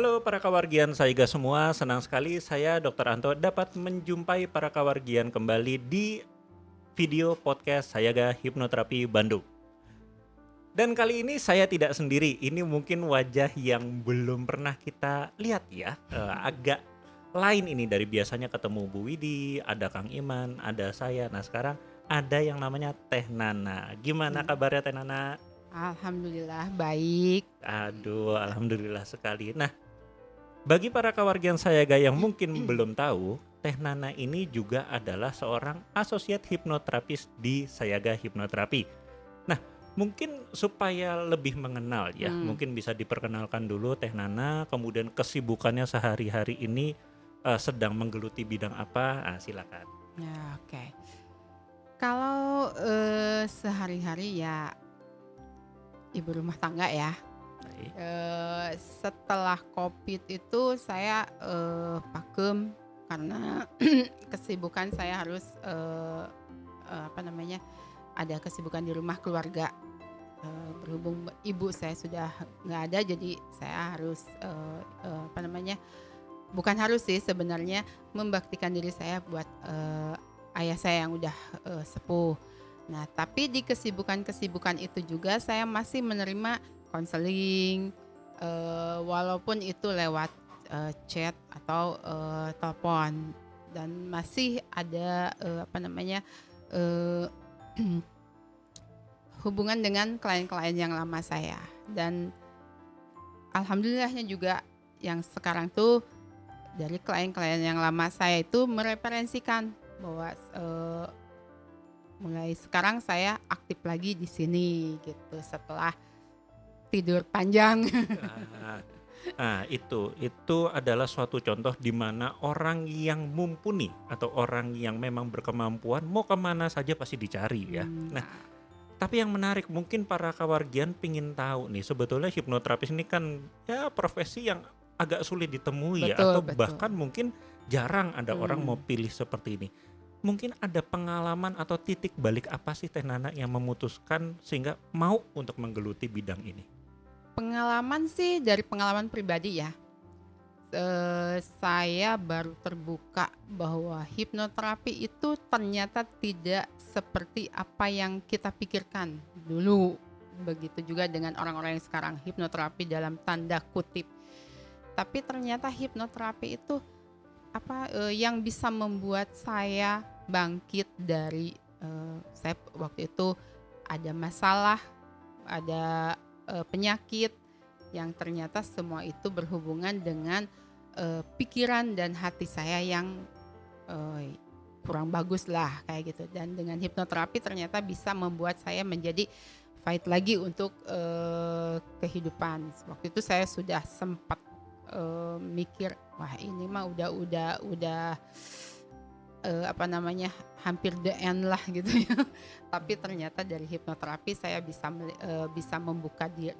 Halo para kawargian Saiga semua, senang sekali saya Dr. Anto dapat menjumpai para kawargian kembali di video podcast Sayaga Hipnoterapi Bandung. Dan kali ini saya tidak sendiri, ini mungkin wajah yang belum pernah kita lihat ya, agak lain ini dari biasanya ketemu Bu Widi, ada Kang Iman, ada saya, nah sekarang ada yang namanya Teh Nana. Gimana Hmm. kabarnya Teh Nana? Alhamdulillah baik. Aduh, alhamdulillah sekali. Nah, bagi para kawargian Sayaga yang mungkin belum tahu, Teh Nana ini juga adalah seorang associate hipnoterapis di Sayaga Hipnoterapi. Nah, mungkin supaya lebih mengenal ya, Hmm, mungkin bisa diperkenalkan dulu Teh Nana, kemudian kesibukannya sehari-hari ini sedang menggeluti bidang apa? Ah, silakan. ya oke. Kalau sehari-hari ya ibu rumah tangga ya. Baik. Setelah COVID itu saya vakum karena kesibukan saya harus apa namanya, ada kesibukan di rumah keluarga. Berhubung ibu saya sudah nggak ada, jadi saya harus apa namanya, bukan harus sih sebenarnya, membaktikan diri saya buat ayah saya yang udah sepuh. Nah, tapi di kesibukan-kesibukan itu juga saya masih menerima konseling, walaupun itu lewat chat atau telepon, dan masih ada apa namanya, eee, hubungan dengan klien-klien yang lama saya. Dan alhamdulillahnya juga yang sekarang tuh dari klien-klien yang lama saya itu mereferensikan bahwa mulai sekarang saya aktif lagi di sini gitu setelah tidur panjang. Ah, Nah, itu adalah suatu contoh di mana orang yang mumpuni atau orang yang memang berkemampuan mau kemana saja pasti dicari ya. Nah, Nah, tapi yang menarik mungkin para kawargian pingin tahu nih, sebetulnya hipnoterapis ini kan ya profesi yang agak sulit ditemui ya, betul atau betul. bahkan mungkin jarang ada orang mau Hmm. pilih seperti ini. Mungkin ada pengalaman atau titik balik apa sih Teh Nana yang memutuskan sehingga mau untuk menggeluti bidang ini? Pengalaman sih dari pengalaman pribadi ya. Saya baru terbuka bahwa hipnoterapi itu ternyata tidak seperti apa yang kita pikirkan dulu. Begitu juga dengan orang-orang yang sekarang hipnoterapi dalam tanda kutip. Tapi ternyata hipnoterapi itu yang bisa membuat saya bangkit dari saya waktu itu ada masalah, ada penyakit yang ternyata semua itu berhubungan dengan pikiran dan hati saya yang eh, kurang bagus lah kayak gitu. Dan dengan hipnoterapi ternyata bisa membuat saya menjadi fight lagi untuk kehidupan. Waktu itu saya sudah sempat mikir, wah ini mah udah apa namanya, hampir the end lah gitu ya. Tapi ternyata dari hipnoterapi saya bisa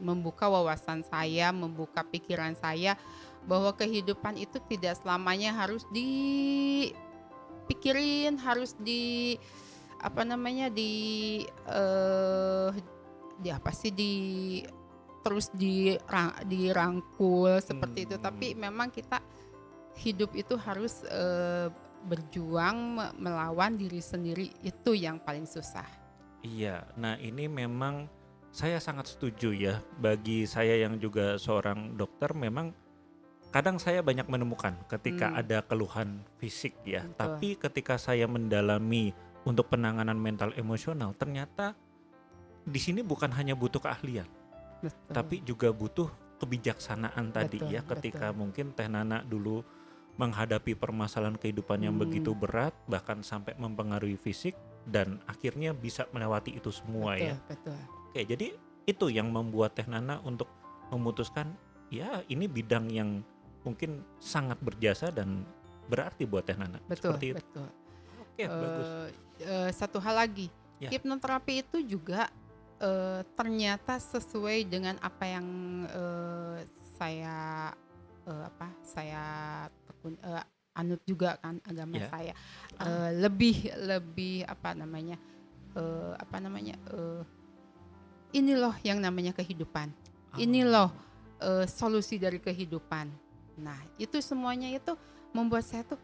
membuka wawasan saya, membuka pikiran saya bahwa kehidupan itu tidak selamanya harus dipikirin, harus apa namanya, di apa sih, terus dirangkul seperti itu. Tapi Hmm. memang kita hidup itu harus berjuang melawan diri sendiri, itu yang paling susah. Iya, nah ini memang saya sangat setuju ya. Bagi saya yang juga seorang dokter, memang kadang saya banyak menemukan ketika Hmm, ada keluhan fisik ya. betul, Tapi ketika saya mendalami untuk penanganan mental emosional, ternyata di sini bukan hanya butuh keahlian, betul, tapi juga butuh kebijaksanaan tadi betul, ya. betul. Ketika mungkin Teh Nana dulu menghadapi permasalahan kehidupan yang begitu Hmm, berat, bahkan sampai mempengaruhi fisik, dan akhirnya bisa melewati itu semua ya. betul, betul. Oke, jadi itu yang membuat Teh Nana untuk memutuskan, ya ini bidang yang mungkin sangat berjasa dan berarti buat Teh Nana. Betul, Seperti itu. betul. Oke, bagus. Satu hal lagi, Ya, hipnoterapi itu juga ternyata sesuai dengan apa yang saya saya anut juga kan agama ya. saya. Ah, Lebih lebih apa namanya, ini loh yang namanya kehidupan. Ini ah, loh solusi dari kehidupan. Nah, itu semuanya itu membuat saya tuh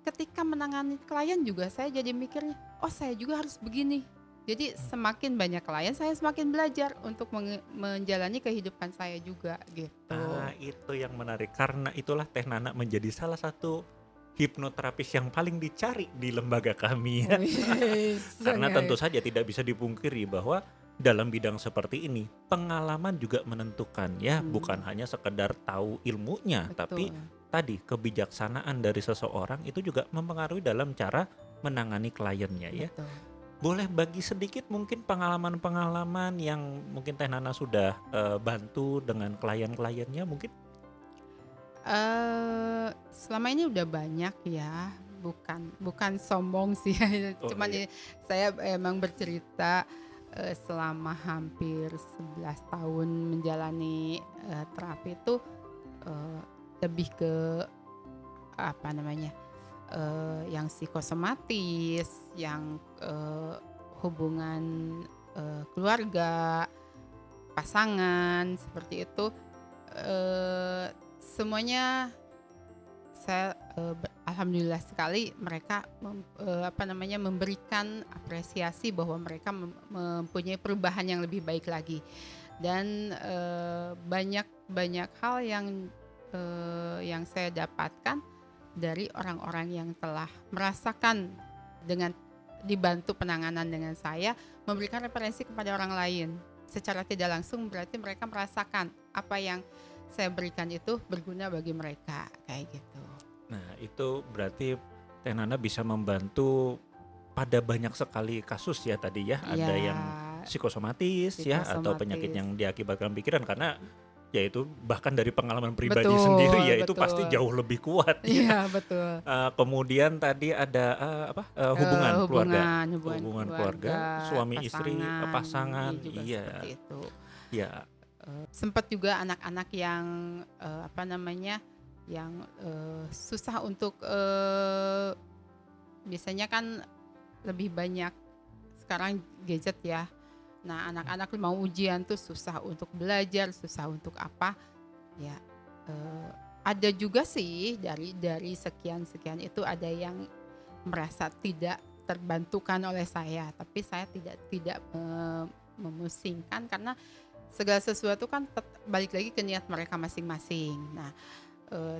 ketika menangani klien juga saya jadi mikirnya, oh saya juga harus begini. Jadi semakin banyak klien saya semakin belajar untuk menjalani kehidupan saya juga gitu. Nah, itu yang menarik karena itulah Teh Nana menjadi salah satu hipnoterapis yang paling dicari di lembaga kami ya. Wis, Karena tentu saja tidak bisa dipungkiri bahwa dalam bidang seperti ini pengalaman juga menentukan ya, bukan hanya sekedar tahu ilmunya, tapi betul, tadi kebijaksanaan dari seseorang itu juga mempengaruhi dalam cara menangani kliennya ya. betul. Boleh bagi sedikit mungkin pengalaman-pengalaman yang mungkin Teh Nana sudah bantu dengan klien-kliennya mungkin? Selama ini udah banyak ya, bukan sombong sih ya, Oh cuman iya. ini saya emang bercerita, selama hampir 11 tahun menjalani, terapi itu, eee, lebih ke apa namanya, yang psikosomatis, yang, hubungan, keluarga, pasangan, seperti itu, semuanya saya, alhamdulillah sekali mereka memberikan apresiasi bahwa mereka mempunyai perubahan yang lebih baik lagi dan, banyak banyak hal yang saya dapatkan dari orang-orang yang telah merasakan dengan dibantu penanganan dengan saya, memberikan referensi kepada orang lain. Secara tidak langsung berarti mereka merasakan apa yang saya berikan itu berguna bagi mereka, kayak gitu. Nah, itu berarti Teh Nana bisa membantu pada banyak sekali kasus ya tadi ya. Iya, Ada yang psikosomatis ya atau penyakit psikosomatis. yang diakibatkan pikiran karena ya itu bahkan dari pengalaman pribadi sendiri Betul ya itu pasti betul. jauh lebih kuat ya. Iya, betul. Kemudian tadi ada hubungan keluarga, Hubungan hubungan keluarga, keluarga, suami istri, pasangan, pasangan, iya juga seperti iya, itu. ya Sempat juga anak-anak yang, yang, susah untuk, biasanya kan lebih banyak sekarang gadget ya. Nah, anak-anak mau ujian tuh susah untuk belajar, susah untuk apa, ya, ada juga sih dari sekian-sekian itu ada yang merasa tidak terbantukan oleh saya, tapi saya tidak memusingkan karena segala sesuatu kan balik lagi ke niat mereka masing-masing. Nah,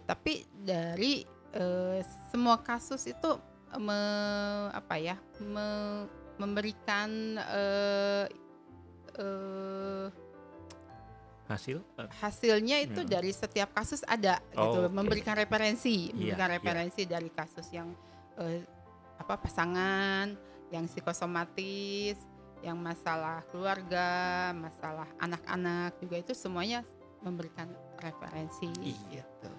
tapi dari, semua kasus itu me apa ya, memberikan, eee, hasil. hasilnya itu Ya. dari setiap kasus ada Oh, gitu, oke. Iya, memberikan iya. referensi dari kasus yang, eee, pasangan, yang psikosomatis, yang masalah keluarga, masalah anak-anak juga itu semuanya memberikan referensi Iya. gitu.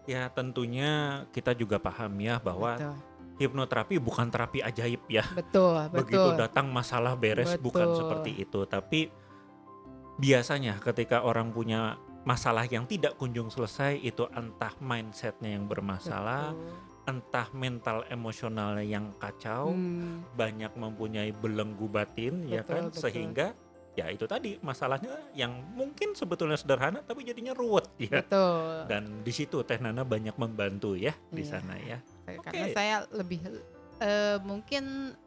Ya tentunya kita juga paham ya bahwa Betul. hipnoterapi bukan terapi ajaib ya. Betul Begitu betul datang masalah beres bukan betul. seperti itu. Tapi biasanya ketika orang punya masalah yang tidak kunjung selesai itu entah mindsetnya yang bermasalah, Betul. entah mental emosionalnya yang kacau, Hmm, banyak mempunyai belenggu batin ya betul kan, betul. sehingga ya itu tadi masalahnya yang mungkin sebetulnya sederhana tapi jadinya ruwet ya. Betul. Dan di situ Teh Nana banyak membantu ya di Iya. sana ya. Karena Oke. saya lebih, mungkin,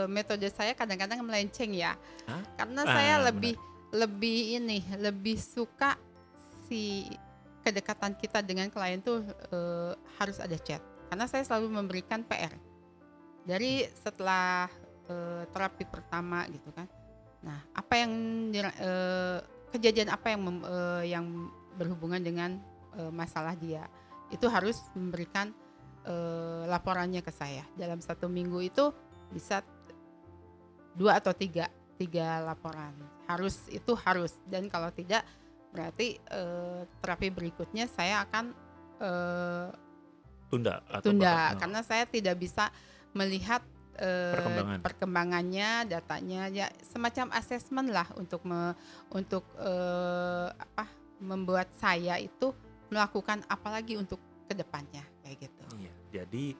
metode saya kadang-kadang melenceng ya. Hah? Karena saya lebih Menarik. lebih suka si kedekatan kita dengan klien tuh, harus ada chat. Karena saya selalu memberikan PR. Dari setelah, terapi pertama gitu kan. Nah, apa yang kejadian apa yang berhubungan dengan, masalah dia, itu harus memberikan, laporannya ke saya. Dalam 1 minggu itu bisa 2 atau 3 laporan. Itu harus dan kalau tidak berarti, terapi berikutnya saya akan, eee, Tunda atau tunda bahkan karena saya tidak bisa melihat, perkembangan. perkembangannya, datanya, ya semacam asesmen lah untuk, membuat saya itu melakukan apa lagi untuk kedepannya kayak gitu. Iya. Jadi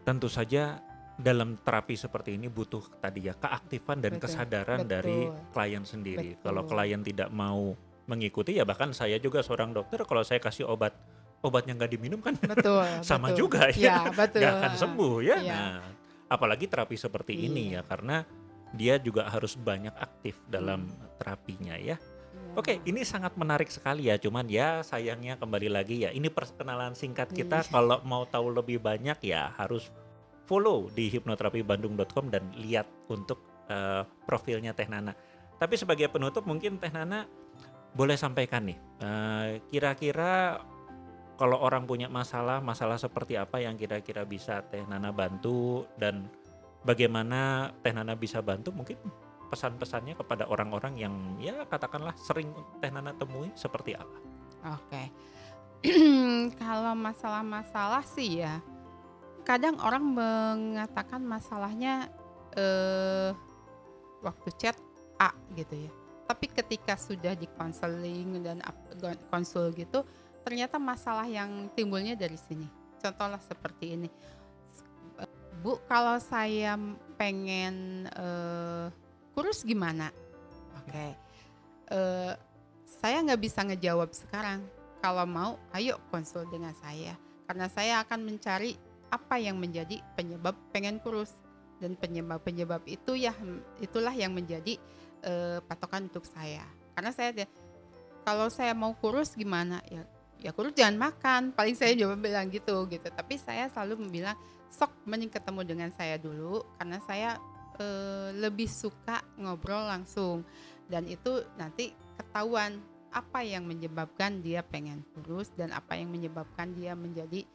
tentu saja dalam terapi seperti ini butuh tadi ya keaktifan dan Betul kesadaran dari betul klien sendiri. Kalau betul. klien tidak mau mengikuti ya, bahkan saya juga seorang dokter kalau saya kasih obatnya nggak diminum kan Betul, sama betul. juga ya, Ya, betul. nggak akan sembuh ya. Iya. Nah, apalagi terapi seperti ini Iya. ya, karena dia juga harus banyak aktif dalam terapinya ya. Oke, ini sangat menarik sekali ya, cuman ya sayangnya kembali lagi ya, ini perkenalan singkat kita. Iya. Kalau mau tahu lebih banyak ya harus follow di hipnoterapibandung.com dan lihat untuk profilnya Teh Nana. Tapi sebagai penutup mungkin Teh Nana boleh sampaikan nih, kira-kira kalau orang punya masalah seperti apa yang kira-kira bisa Teh Nana bantu, dan bagaimana Teh Nana bisa bantu, mungkin pesan-pesannya kepada orang-orang yang ya katakanlah sering Teh Nana temui seperti apa? Oke. Kalau masalah-masalah sih ya, kadang orang mengatakan masalahnya waktu chat A gitu ya. Tapi ketika sudah di konseling dan konsul gitu, ternyata masalah yang timbulnya dari sini. Contohlah seperti ini. Bu, kalau saya pengen kurus gimana? Oke. Saya nggak bisa ngejawab sekarang. Kalau mau, ayo konsul dengan saya. Karena saya akan mencari apa yang menjadi penyebab pengen kurus. Dan penyebab-penyebab itu ya, itulah yang menjadi patokan untuk saya. Karena kalau saya mau kurus gimana? Ya kurus jangan makan. Paling saya jawab bilang gitu. Tapi saya selalu bilang, sok mending ketemu dengan saya dulu. Karena saya lebih suka ngobrol langsung. Dan itu nanti ketahuan apa yang menyebabkan dia pengen kurus dan apa yang menyebabkan dia menjadi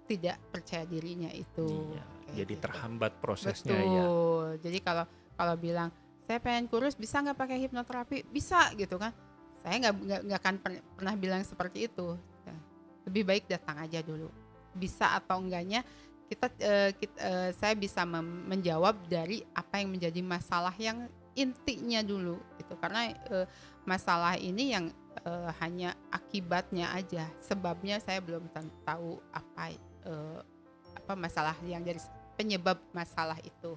tidak percaya dirinya itu. Iya, jadi gitu. terhambat prosesnya. Betul. Ya. Jadi kalau bilang saya pengen kurus bisa nggak pakai hipnoterapi? Bisa gitu kan? Saya nggak akan pernah bilang seperti itu. Lebih baik datang aja dulu. Bisa atau enggaknya saya bisa menjawab dari apa yang menjadi masalah yang intinya dulu gitu. Karena masalah ini yang hanya akibatnya aja, sebabnya saya belum tahu apa masalah yang dari penyebab masalah itu.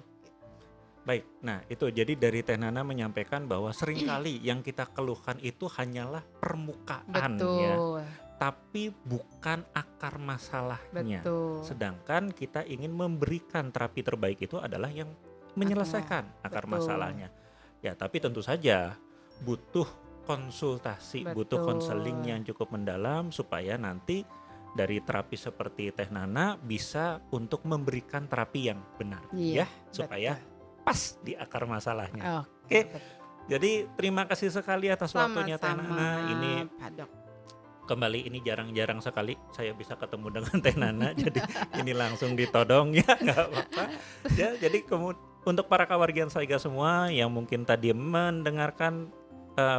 Baik, nah itu jadi dari Teh Nana menyampaikan bahwa seringkali yang kita keluhkan itu hanyalah permukaan. Betul. Ya, tapi bukan akar masalahnya. Betul. Sedangkan kita ingin memberikan terapi terbaik itu adalah yang menyelesaikan akar betul. masalahnya. Ya, tapi tentu saja butuh konsultasi, butuh konseling yang cukup mendalam supaya nanti dari terapi seperti Teh Nana bisa untuk memberikan terapi yang benar, ya, supaya pas di akar masalahnya. Oke. Jadi terima kasih sekali atas waktunya Teh Nana. Ini kembali ini jarang-jarang sekali saya bisa ketemu dengan Teh Nana. Jadi ini langsung ditodong ya, nggak apa-apa. Ya, jadi untuk para kawargian Saiga semua yang mungkin tadi mendengarkan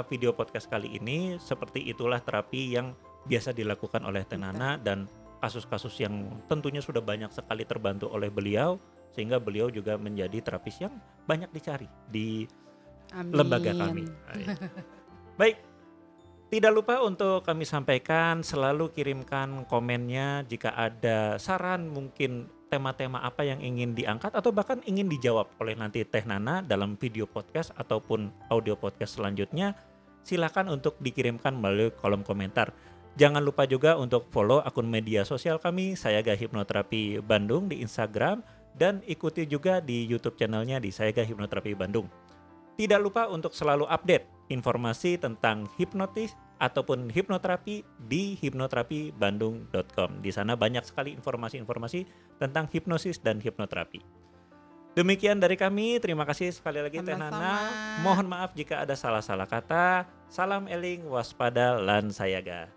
video podcast kali ini, seperti itulah terapi yang biasa dilakukan oleh Teh Nana dan kasus-kasus yang tentunya sudah banyak sekali terbantu oleh beliau, sehingga beliau juga menjadi terapis yang banyak dicari di lembaga kami. Baik, tidak lupa untuk kami sampaikan, selalu kirimkan komennya jika ada saran, mungkin tema-tema apa yang ingin diangkat atau bahkan ingin dijawab oleh nanti Teh Nana dalam video podcast ataupun audio podcast selanjutnya. Silakan untuk dikirimkan melalui kolom komentar. Jangan lupa juga untuk follow akun media sosial kami, Sayaga Hipnoterapi Bandung di Instagram, dan ikuti juga di YouTube channelnya di Sayaga Hipnoterapi Bandung. Tidak lupa untuk selalu update informasi tentang hipnotis ataupun hipnoterapi di hipnoterapibandung.com. Di sana banyak sekali informasi-informasi tentang hipnosis dan hipnoterapi. Demikian dari kami, terima kasih sekali lagi Teh Nana. Mohon maaf jika ada salah-salah kata. Salam eling, waspada, lan sayaga.